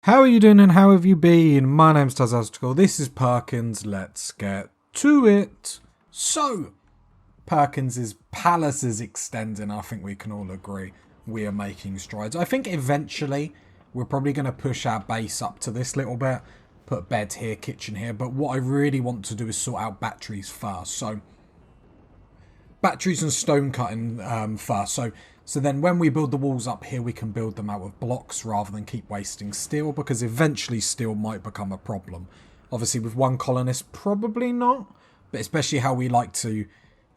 How are you doing and how have you been? My name's Tazastical. This is Perkins. Let's get to it. So, Perkins's palace is extending. I think we can all agree we are making strides. I think eventually we're probably going to push our base up to this little bit. Put bed here, kitchen here. But what I really want to do is sort out batteries first. So, batteries and stone cutting first. So then when we build the walls up here, we can build them out of blocks rather than keep wasting steel, because eventually steel might become a problem. Obviously with one colonist, probably not, but especially how we like to,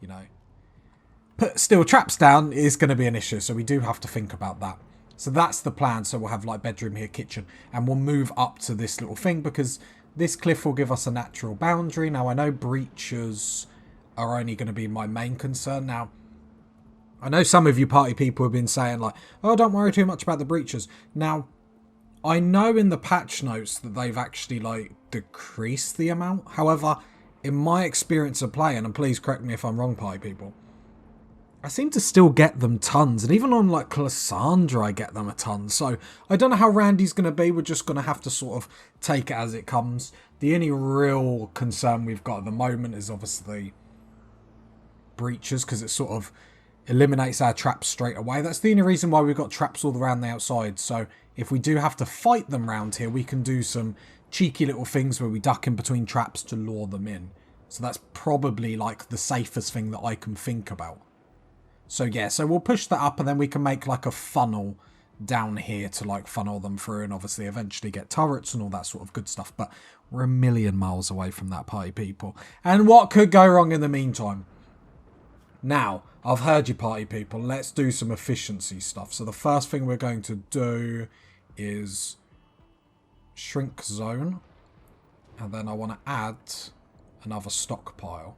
you know, put steel traps down is going to be an issue. So we do have to think about that. So that's the plan. So we'll have like bedroom here, kitchen, and we'll move up to this little thing because this cliff will give us a natural boundary. Now I know breaches are only going to be my main concern. Now, I know some of you party people have been saying like, oh, don't worry too much about the breaches. Now, I know in the patch notes that they've actually like decreased the amount. However, in my experience of playing, and please correct me if I'm wrong, party people, I seem to still get them tons. And even on like Cassandra, I get them a ton. So I don't know how Randy's going to be. We're just going to have to sort of take it as it comes. The only real concern we've got at the moment is obviously breaches, because it sort of eliminates our traps straight away. That's the only reason why we've got traps all around the outside. So if we do have to fight them round here, we can do some cheeky little things where we duck in between traps to lure them in. So that's probably like the safest thing that I can think about. So yeah, so we'll push that up and then we can make like a funnel down here to like funnel them through and obviously eventually get turrets and all that sort of good stuff. But we're a million miles away from that, party people. And what could go wrong in the meantime? Now, I've heard you, party people. Let's do some efficiency stuff. So the first thing we're going to do is shrink zone. And then I want to add another stockpile.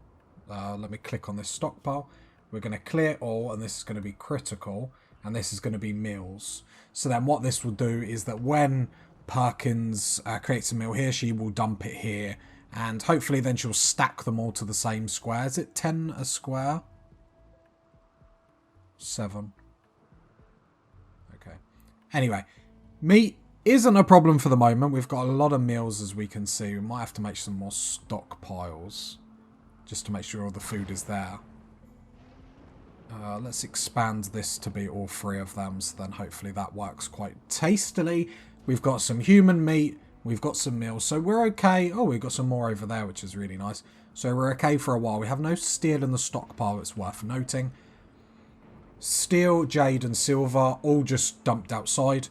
Let me click on this stockpile. We're going to clear all, and this is going to be critical. And this is going to be meals. So then what this will do is that when Perkins creates a meal here, she will dump it here. And hopefully then she'll stack them all to the same square. Is it 10 a square? 7. Okay. Anyway, meat isn't a problem for the moment. We've got a lot of meals, as we can see. We might have to make some more stockpiles just to make sure all the food is there. Let's expand this to be all 3 of them, so then hopefully that works quite tastily. We've got some human meat. We've got some meals, so we're okay. Oh, we've got some more over there, which is really nice. So we're okay for a while. We have no steel in the stockpile, it's worth noting. Steel, jade and silver all just dumped outside.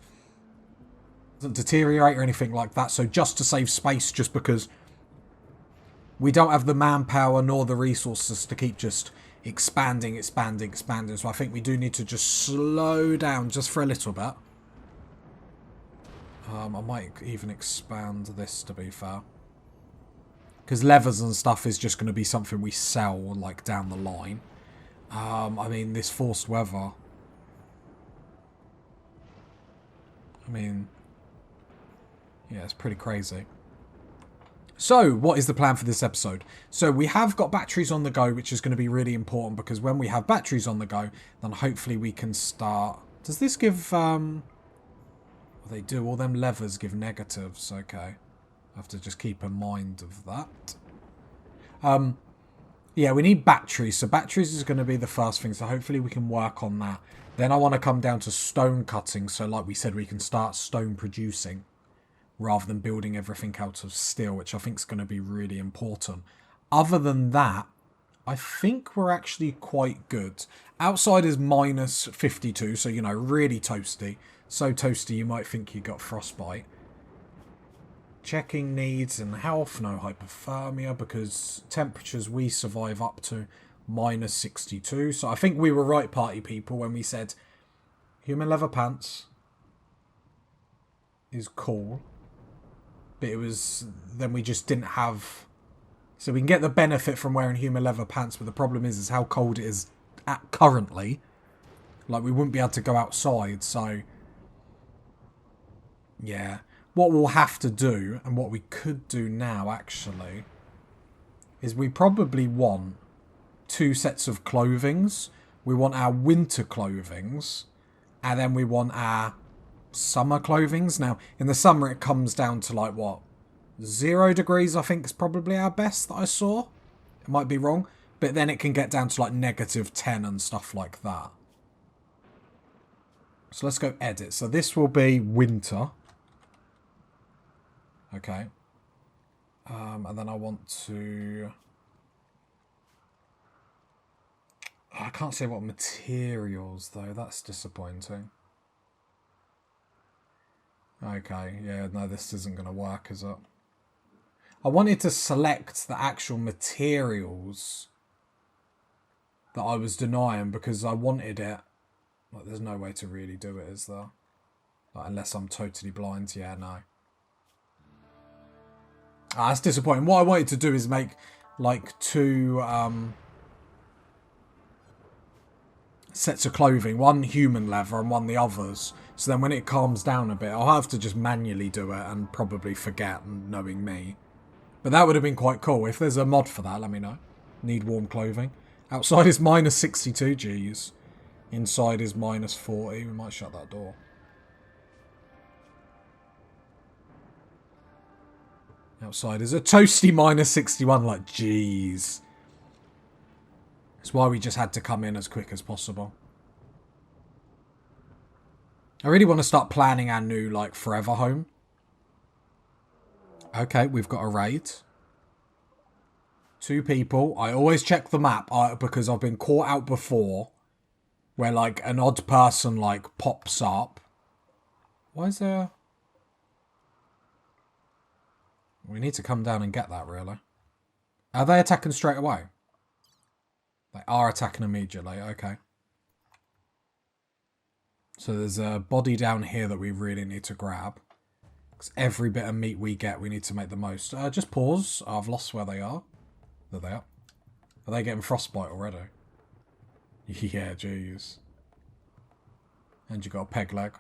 Doesn't deteriorate or anything like that. So just to save space, just because we don't have the manpower nor the resources to keep just expanding. So I think we do need to just slow down just for a little bit. I might even expand this, to be fair. Because levers and stuff is just going to be something we sell like down the line. I mean, this forced weather. I mean, yeah, it's pretty crazy. So, what is the plan for this episode? So, we have got batteries on the go, which is going to be really important, because when we have batteries on the go, then hopefully we can start... Does this give... Well, they do. All them levers give negatives. Okay. I have to just keep in mind of that. Yeah, we need batteries. So batteries is going to be the first thing. So hopefully we can work on that. Then I want to come down to stone cutting. So like we said, we can start stone producing rather than building everything out of steel, which I think is going to be really important. Other than that, I think we're actually quite good. Outside is minus 52. So, you know, really toasty. So toasty you might think you got frostbite. Checking needs and health, no hypothermia, because temperatures we survive up to minus 62. So I think we were right, party people, when we said human leather pants is cool. But it was, then we just didn't have, so we can get the benefit from wearing human leather pants, but the problem is how cold it is currently. Like we wouldn't be able to go outside, so yeah. What we'll have to do, and what we could do now, actually, is we probably want 2 sets of clothings. We want our winter clothings, and then we want our summer clothings. Now, in the summer it comes down to like, what? 0 degrees, I think, is probably our best that I saw. It might be wrong. But then it can get down to like -10 and stuff like that. So let's go edit. So this will be winter. Okay. And then I want to... I can't say what materials, though. That's disappointing. Okay, yeah, no, this isn't going to work, is it? I wanted to select the actual materials that I was denying because I wanted it. Like, there's no way to really do it, is there? Like, unless I'm totally blind. Yeah, no. Ah, that's disappointing. What I wanted to do is make, like, 2... sets of clothing, one human leather and one the others. So then when it calms down a bit, I'll have to just manually do it and probably forget, knowing me. But that would have been quite cool. If there's a mod for that, let me know. Need warm clothing. Outside is -62 Gs. Inside is -40. We might shut that door. Outside is a toasty -61. Like, jeez. That's why we just had to come in as quick as possible. I really want to start planning our new, like, forever home. Okay, we've got a raid. 2 people. I always check the map because I've been caught out before where, like, an odd person, like, pops up. Why is there... We need to come down and get that, really. Are they attacking straight away? They are attacking immediately, okay. So there's a body down here that we really need to grab. Because every bit of meat we get, we need to make the most. Just pause. I've lost where they are. There they are. Are they getting frostbite already? Yeah, jeez. And you got a peg leg.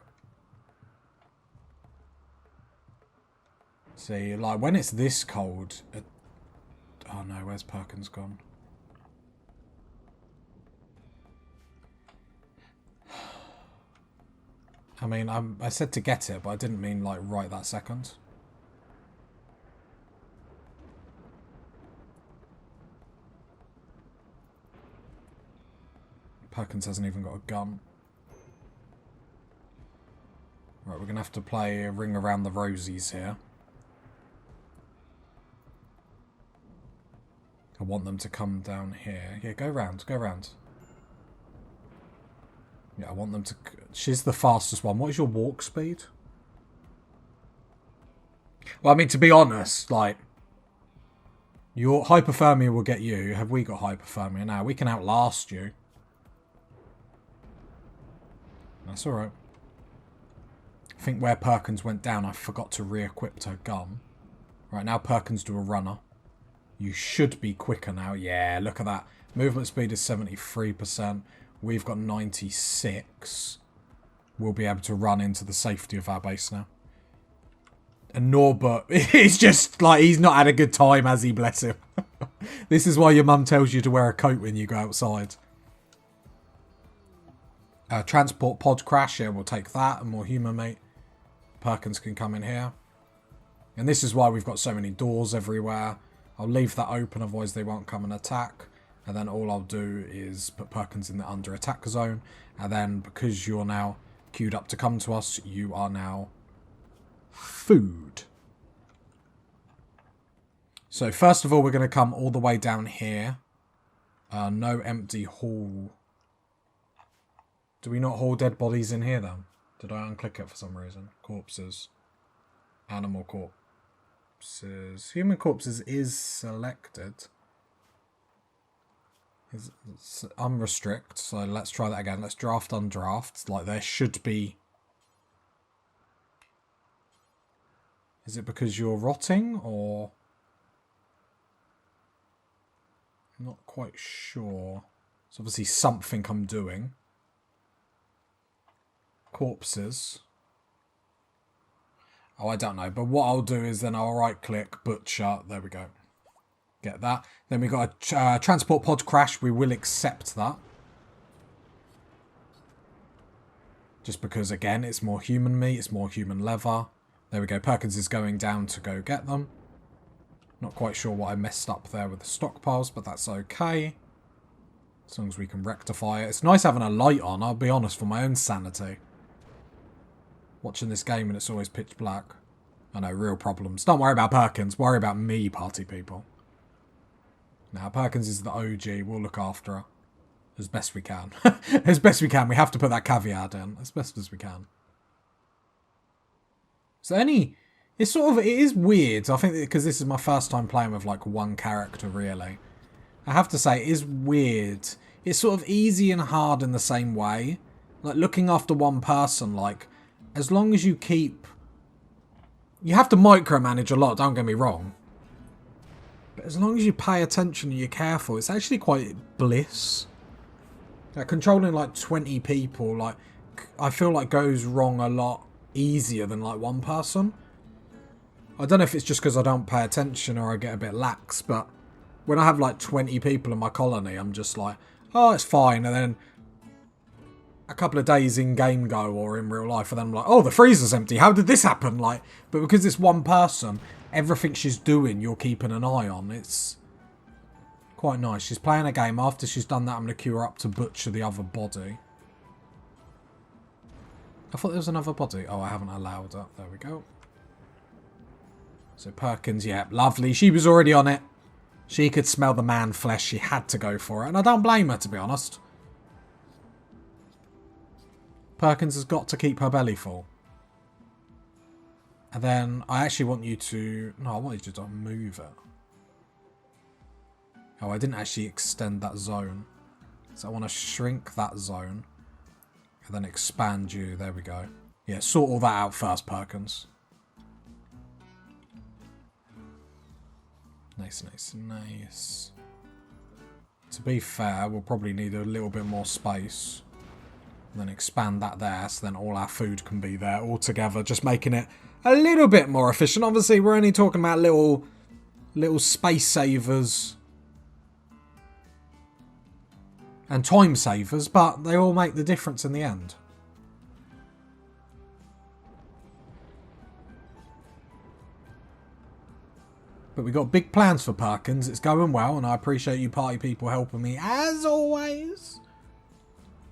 See, like, when it's this cold... Oh no, where's Perkins gone? I mean, I said to get it, but I didn't mean, like, right that second. Perkins hasn't even got a gun. Right, we're going to have to play a ring around the rosies here. I want them to come down here. Yeah, go round, go round. Yeah, I want them to... She's the fastest one. What is your walk speed? Well, I mean, to be honest, like... Your hypothermia will get you. Have we got hypothermia? Now, we can outlast you. That's alright. I think where Perkins went down, I forgot to re-equip her gun. Right, now Perkins do a runner. You should be quicker now. Yeah, look at that. Movement speed is 73%. We've got 96. We'll be able to run into the safety of our base now. And Norbert is just like, he's not had a good time, has he? Bless him. This is why your mum tells you to wear a coat when you go outside. Transport pod crash. Yeah, we'll take that. And more human meat. Perkins can come in here. And this is why we've got so many doors everywhere. I'll leave that open, otherwise they won't come and attack. And then all I'll do is put Perkins in the under attack zone. And then because you're now queued up to come to us, you are now food. So first of all, we're going to come all the way down here. No empty hall. Do we not haul dead bodies in here then? Did I unclick it for some reason? Corpses. Animal corpses. Human corpses is selected. It's unrestrict, so let's try that again. Let's draft undraft. Like, there should be... Is it because you're rotting, or... I'm not quite sure. It's obviously something I'm doing. Corpses. Oh, I don't know. But what I'll do is then I'll right-click, butcher. There we go. Get that. Then we got a transport pod crash. We will accept that. Just because, again, it's more human meat, it's more human leather. There we go. Perkins is going down to go get them. Not quite sure what I messed up there with the stockpiles, but that's okay. As long as we can rectify it. It's nice having a light on, I'll be honest, for my own sanity. Watching this game and it's always pitch black. I know, real problems. Don't worry about Perkins, worry about me, party people. Now, Perkins is the OG, we'll look after her. As best we can. As best we can, we have to put that caveat in. As best as we can. So it's sort of, it is weird, I think, because this is my first time playing with like one character, really. I have to say, it is weird. It's sort of easy and hard in the same way. Like, looking after one person, like, as long as you keep... You have to micromanage a lot, don't get me wrong. But as long as you pay attention and you're careful, it's actually quite bliss. Like, controlling, like, 20 people, like, I feel like goes wrong a lot easier than, like, one person. I don't know if it's just because I don't pay attention or I get a bit lax, but... When I have like 20 people in my colony, I'm just like, oh, it's fine. And then a couple of days in game go or in real life, and then I'm like, oh, the freezer's empty. How did this happen? Like, but because it's one person, everything she's doing, you're keeping an eye on. It's quite nice. She's playing a game. After she's done that, I'm going to queue her up to butcher the other body. I thought there was another body. Oh, I haven't allowed that. There we go. So Perkins, yeah, lovely. She was already on it. She could smell the man flesh. She had to go for it. And I don't blame her, to be honest. Perkins has got to keep her belly full. And then I actually want you to... No, I want you to move it. Oh, I didn't actually extend that zone. So I want to shrink that zone. And then expand you. There we go. Yeah, sort all that out first, Perkins. Nice, nice, nice. To be fair, we'll probably need a little bit more space. And then expand that there, so then all our food can be there all together. Just making it a little bit more efficient. Obviously, we're only talking about little space savers. And time savers, but they all make the difference in the end. But we got big plans for Perkins. It's going well, and I appreciate you party people helping me, as always.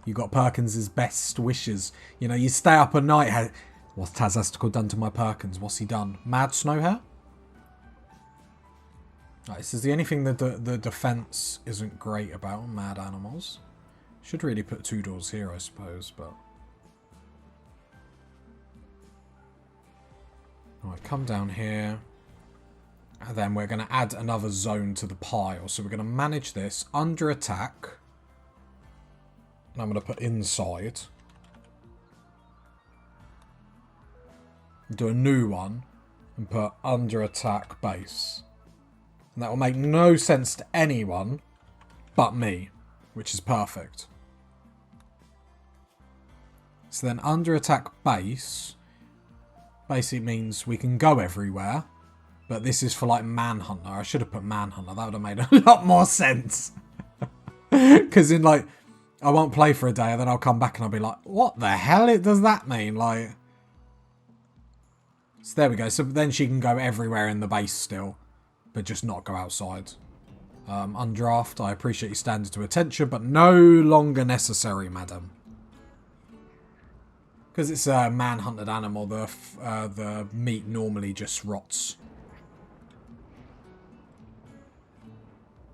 You got Perkins' best wishes. You know, you stay up at night. What's Tazastical done to my Perkins? What's he done? Mad snow hair? Right, this is the only thing that the defense isn't great about mad animals. Should really put 2 doors here, I suppose, but... Alright, come down here. And then we're going to add another zone to the pile. So we're going to manage this under attack. And I'm going to put inside. Do a new one. And put under attack base. And that will make no sense to anyone but me. Which is perfect. So then under attack base basically means we can go everywhere. But this is for like Manhunter. I should have put Manhunter. That would have made a lot more sense. Because in like, I won't play for a day and then I'll come back and I'll be like, what the hell does that mean? Like, so there we go. So then she can go everywhere in the base still, but just not go outside. Undraft, I appreciate you standing to attention, but no longer necessary, madam. Because it's a man-hunted animal, the meat normally just rots.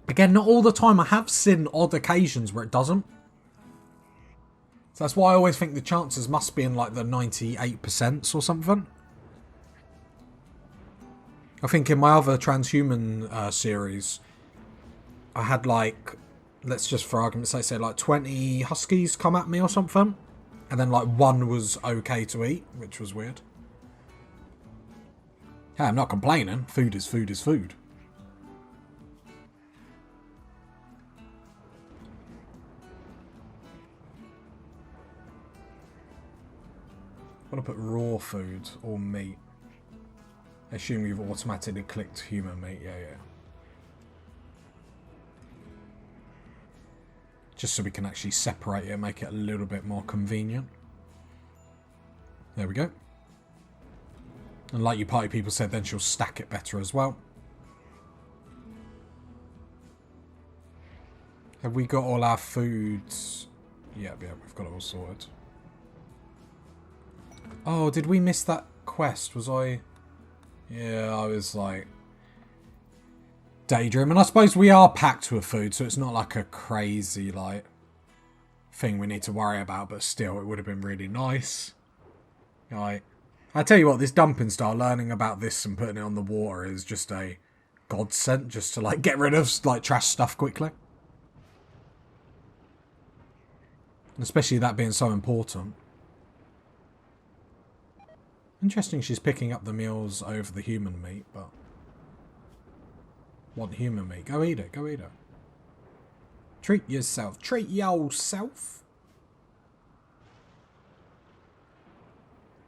Again, not all the time. I have seen odd occasions where it doesn't. So that's why I always think the chances must be in like the 98% or something. I think in my other transhuman series, I had like, let's just for argument's sake say like 20 huskies come at me or something. And then like 1 was okay to eat, which was weird. Hey, I'm not complaining. Food is food is food. I'm going to put raw food or meat. I assume you've automatically clicked human meat. Yeah, yeah. Just so we can actually separate it and make it a little bit more convenient. There we go. And like you party people said, then she'll stack it better as well. Have we got all our foods? Yeah, we've got it all sorted. Oh, did we miss that quest? Was I... Yeah, I was like... daydreaming. I suppose we are packed with food, so it's not like a crazy, like... thing we need to worry about, but still, it would have been really nice. Like... I tell you what, this dumping style, learning about this and putting it on the water is just a godsend, just to like get rid of like trash stuff quickly. Especially that being so important. Interesting she's picking up the meals over the human meat, but... Want human meat? Go eat it, go eat it. Treat yourself, treat yourself.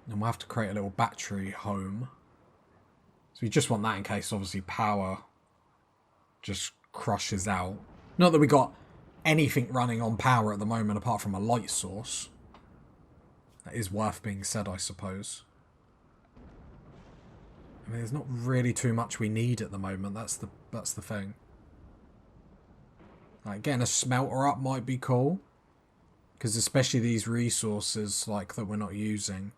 And we'll have to create a little battery home. So we just want that in case, obviously, power just crushes out. Not that we got anything running on power at the moment apart from a light source. That is worth being said, I suppose. I mean, there's not really too much we need at the moment. That's the thing. Like, getting a smelter up might be cool. Because especially these resources like that we're not using,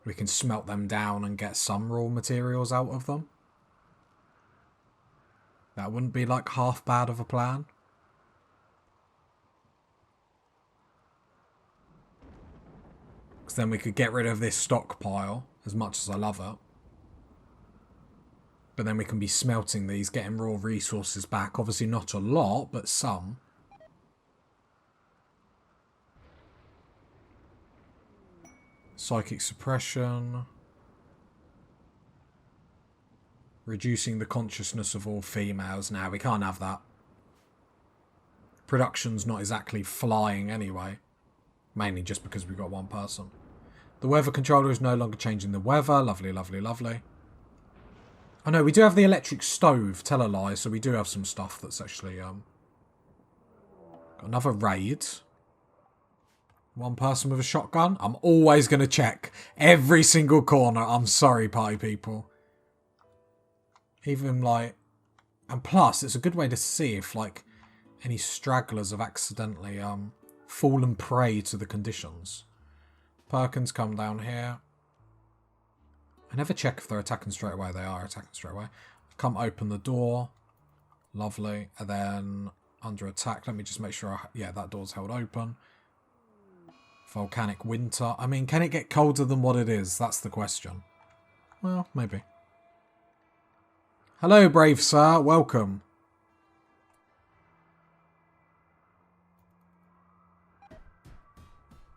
we can smelt them down and get some raw materials out of them. That wouldn't be like half bad of a plan. Because then we could get rid of this stockpile, as much as I love it. But then we can be smelting these, getting raw resources back. Obviously not a lot, but some. Psychic suppression. Reducing the consciousness of all females. Now, we can't have that. Production's not exactly flying anyway. Mainly just because we've got one person. The weather controller is no longer changing the weather. Lovely, lovely, lovely. Oh no, we do have the electric stove. Tell a lie. So we do have some stuff that's actually... got another raid. One person with a shotgun. I'm always going to check every single corner. I'm sorry, party people. Even like... And plus, it's a good way to see if like any stragglers have accidentally fallen prey to the conditions. Perkins, come down here. I never check if they're attacking straight away. They are attacking straight away. Come open the door. Lovely. And then under attack. Let me just make sure. Yeah, that door's held open. Volcanic winter. I mean, can it get colder than what it is? That's the question. Well, maybe. Hello, brave sir. Welcome.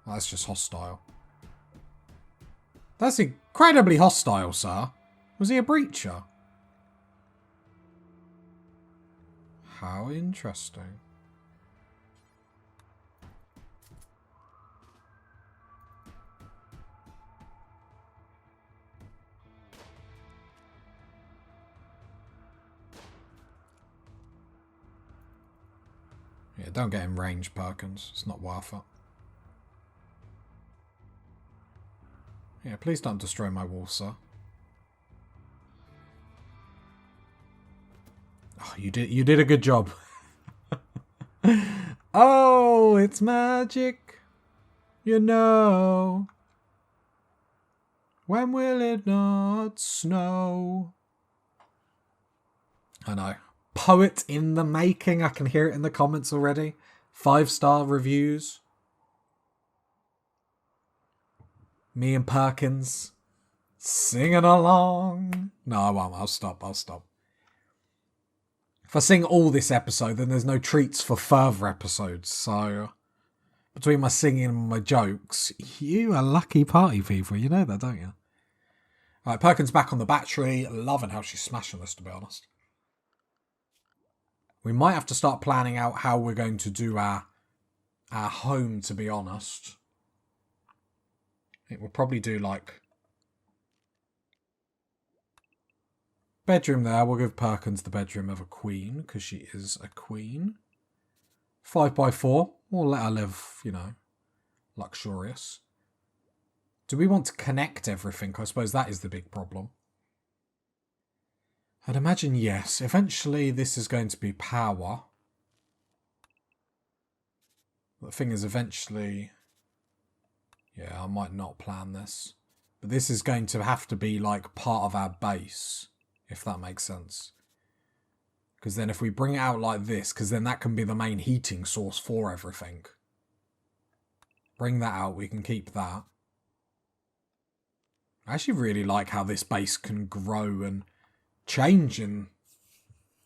Oh, that's just hostile. That's incredibly hostile, sir. Was he a breacher? How interesting. Yeah, don't get in range, Perkins. It's not worth it. Yeah, please don't destroy my wall, sir. Oh, you did a good job. Oh, it's magic. You know. When will it not snow? I know. Poet in the making. I can hear it in the comments already. 5-star reviews. Me and Perkins singing along. No, I won't. I'll stop. If I sing all this episode, then there's no treats for further episodes. So, between my singing and my jokes, you are lucky party people. You know that, don't you? All right, Perkins back on the battery. Loving how she's smashing this, to be honest. We might have to start planning out how we're going to do our home, to be honest. I think we'll probably do, like, bedroom there. We'll give Perkins the bedroom of a queen, because she is a queen. 5x4. We'll let her live, you know, luxurious. Do we want to connect everything? I suppose that is the big problem. I'd imagine yes. Eventually this is going to be power. The thing is eventually... Yeah, I might not plan this. But this is going to have to be like part of our base, if that makes sense. Because then if we bring it out like this, because then that can be the main heating source for everything. Bring that out, we can keep that. I actually really like how this base can grow and change in...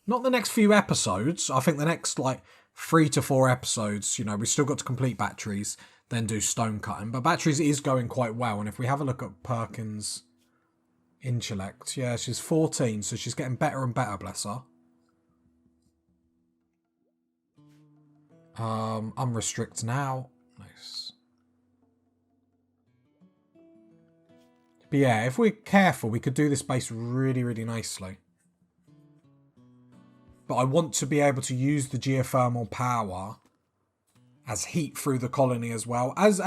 Not the next few episodes. I think the next, like, 3 to 4 episodes, you know, we've still got to complete batteries, then do stone cutting. But batteries is going quite well. And if we have a look at Perkins' intellect, yeah, she's 14, so she's getting better and better, bless her. Unrestrict now. Nice. But yeah, if we're careful, we could do this base really, really nicely. But I want to be able to use the geothermal power as heat through the colony as well as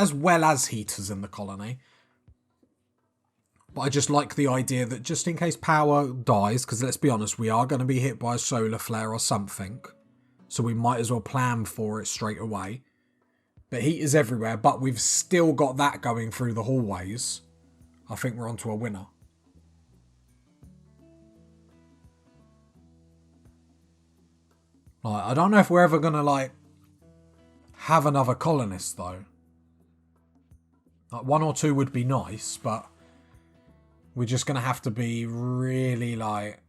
heaters in the colony. But I just like the idea that just in case power dies, because let's be honest, we are going to be hit by a solar flare or something. So we might as well plan for it straight away. But heat is everywhere, but we've still got that going through the hallways. I think we're onto a winner. Like, I don't know if we're ever going to, like, have another colonist, though. Like, 1 or 2 would be nice, but we're just going to have to be really, like,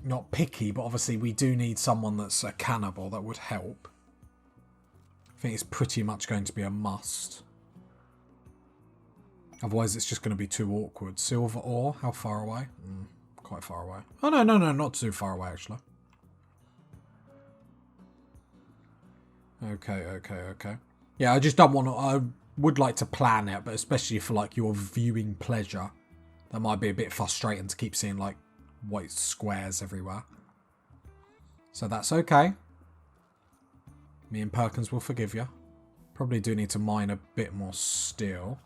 not picky, but obviously we do need someone that's a cannibal. That would help. I think it's pretty much going to be a must. Otherwise, it's just going to be too awkward. Silver ore? How far away? Quite far away. Oh, no, not too far away, actually. Okay. Yeah, I just don't want to... I would like to plan it, but especially for, like, your viewing pleasure. That might be a bit frustrating to keep seeing, like, white squares everywhere. So that's okay. Me and Perkins will forgive you. Probably do need to mine a bit more steel.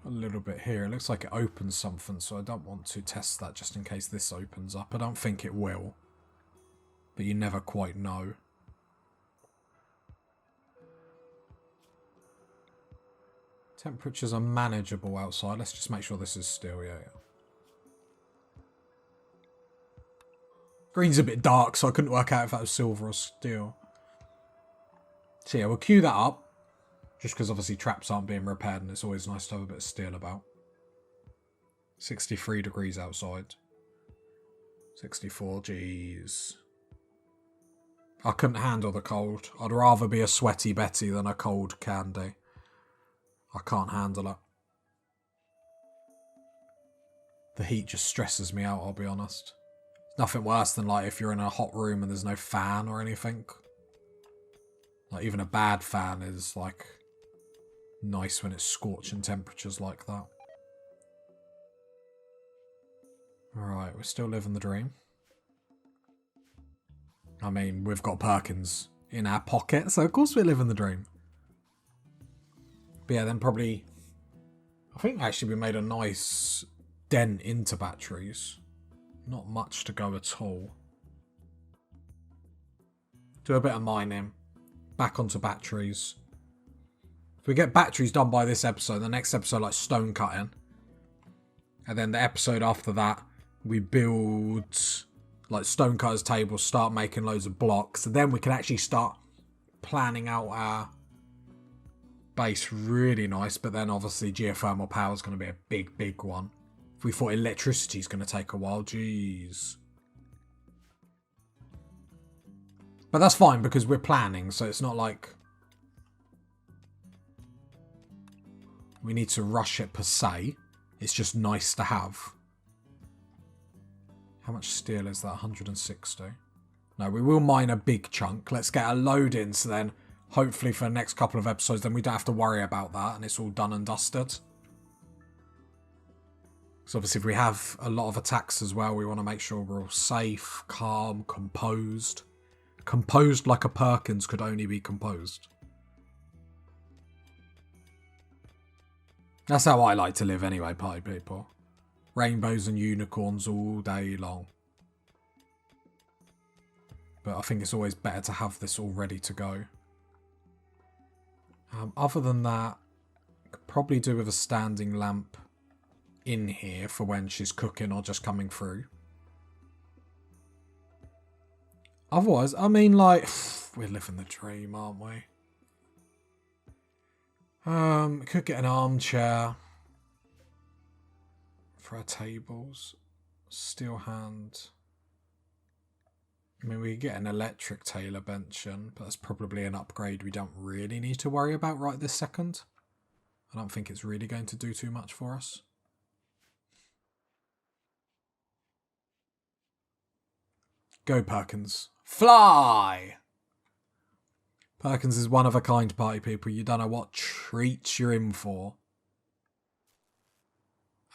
A little bit here. It looks like it opens something, so I don't want to test that just in case this opens up. I don't think it will. But you never quite know. Temperatures are manageable outside. Let's just make sure this is steel. Yeah. Green's a bit dark, so I couldn't work out if that was silver or steel. So yeah, we'll queue that up. Just because obviously traps aren't being repaired and it's always nice to have a bit of steel about. 63 degrees outside. 64, jeez. I couldn't handle the cold. I'd rather be a sweaty Betty than a cold Candy. I can't handle it. The heat just stresses me out, I'll be honest. Nothing worse than like if you're in a hot room and there's no fan or anything. Like even a bad fan is like nice when it's scorching temperatures like that. Alright, we're still living the dream. I mean, we've got Perkins in our pocket, so of course we're living the dream. But yeah, then probably... I think actually we made a nice dent into batteries. Not much to go at all. Do a bit of mining. Back onto batteries. If we get batteries done by this episode, the next episode like stone cutting. And then the episode after that, we build like stone cutters tables, start making loads of blocks. And then we can actually start planning out our base really nice. But then obviously geothermal power is going to be a big one. If we thought electricity is going to take a while, jeez. But that's fine because we're planning, so it's not like we need to rush it per se. It's just nice to have. How much steel is that? 160. No, we will mine a big chunk. Let's get a load in, so then hopefully for the next couple of episodes, then we don't have to worry about that and it's all done and dusted. So obviously if we have a lot of attacks as well, we want to make sure we're all safe, calm, composed. Composed like a Perkins could only be composed. That's how I like to live anyway, party people. Rainbows and unicorns all day long. But I think it's always better to have this all ready to go. Other than that, I could probably do with a standing lamp in here for when she's cooking or just coming through. Otherwise, I mean, like, we're living the dream, aren't we? Could get an armchair for our tables. Steel hand. I mean, we could get an electric tailor bench in, but that's probably an upgrade we don't really need to worry about right this second. I don't think it's really going to do too much for us. Go, Perkins. Fly! Perkins is one of a kind, party people. You don't know what treats you're in for.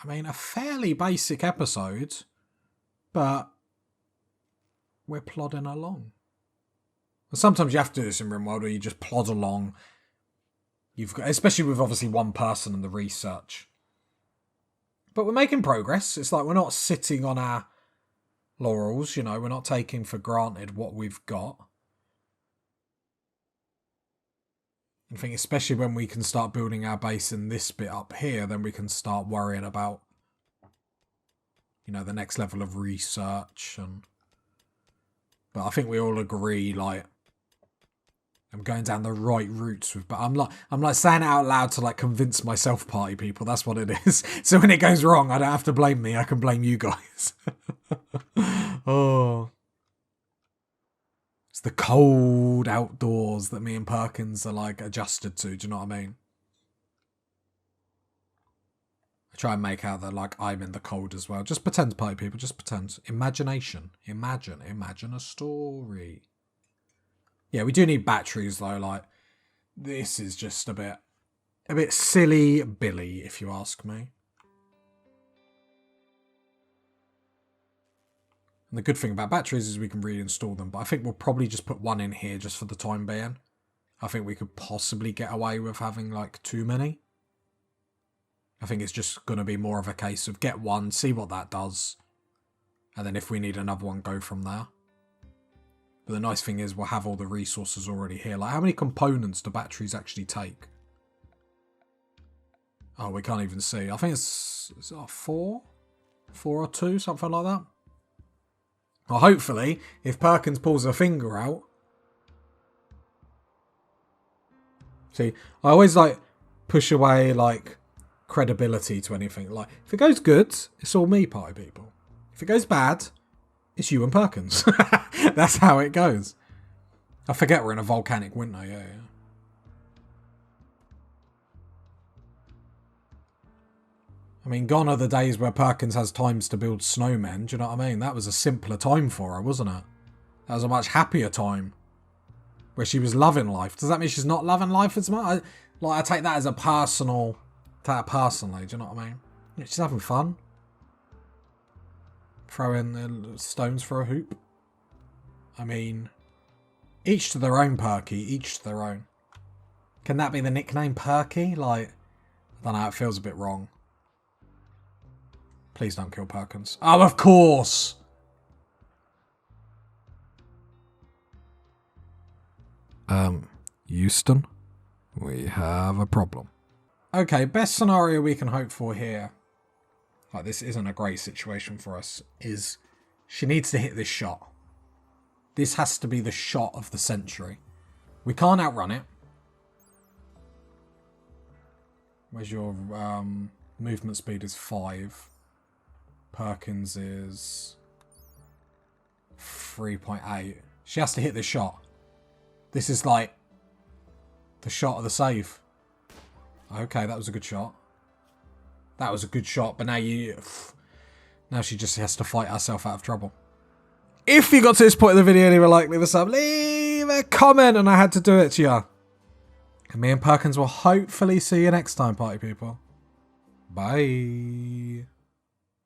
I mean, a fairly basic episode, but we're plodding along. Sometimes you have to do this in Rimworld, where you just plod along. You've got, especially with obviously one person and the research. But we're making progress. It's like we're not sitting on our laurels, you know, we're not taking for granted what we've got. I think especially when we can start building our base in this bit up here, then we can start worrying about, you know, the next level of research. But I think we all agree, like, I'm going down the right routes with, but I'm like saying it out loud to like convince myself, party people. That's what it is. So when it goes wrong, I don't have to blame me. I can blame you guys. Oh. It's the cold outdoors that me and Perkins are like adjusted to. Do you know what I mean? I try and make out that like I'm in the cold as well. Just pretend, party people. Just pretend. Imagination. Imagine a story. Yeah, we do need batteries though. Like, this is just a bit silly Billy, if you ask me. And the good thing about batteries is we can reinstall them, but I think we'll probably just put one in here just for the time being. I think we could possibly get away with having like too many. I think it's just going to be more of a case of get one, see what that does, and then if we need another one, go from there. But the nice thing is we'll have all the resources already here. Like, how many components do batteries actually take? Oh, we can't even see. I think it's 4? 4 or 2, something like that. Well, hopefully, if Perkins pulls her finger out... See, I always, like, push away, like, credibility to anything. Like, if it goes good, it's all me, party people. If it goes bad, it's you and Perkins. That's how it goes. I forget we're in a volcanic winter, yeah. I mean, gone are the days where Perkins has times to build snowmen, do you know what I mean? That was a simpler time for her, wasn't it? That was a much happier time. Where she was loving life. Does that mean she's not loving life as much? I take that as a personal... Take that personally, do you know what I mean? Yeah, she's having fun. Throwing the stones for a hoop. I mean, each to their own, Perky. Each to their own. Can that be the nickname, Perky? Like, I don't know, it feels a bit wrong. Please don't kill Perkins. Oh, of course! Houston, we have a problem. Okay, best scenario we can hope for here, like this isn't a great situation for us, is she needs to hit this shot. This has to be the shot of the century. We can't outrun it. Where's your movement speed is 5. Perkins is 3.8. She has to hit this shot. This is like the shot of the save. Okay, that was a good shot. That was a good shot, but now she just has to fight herself out of trouble. If you got to this point of the video and you were like, leave a sub, leave a comment, and I had to do it to you. And me and Perkins will hopefully see you next time, party people. Bye.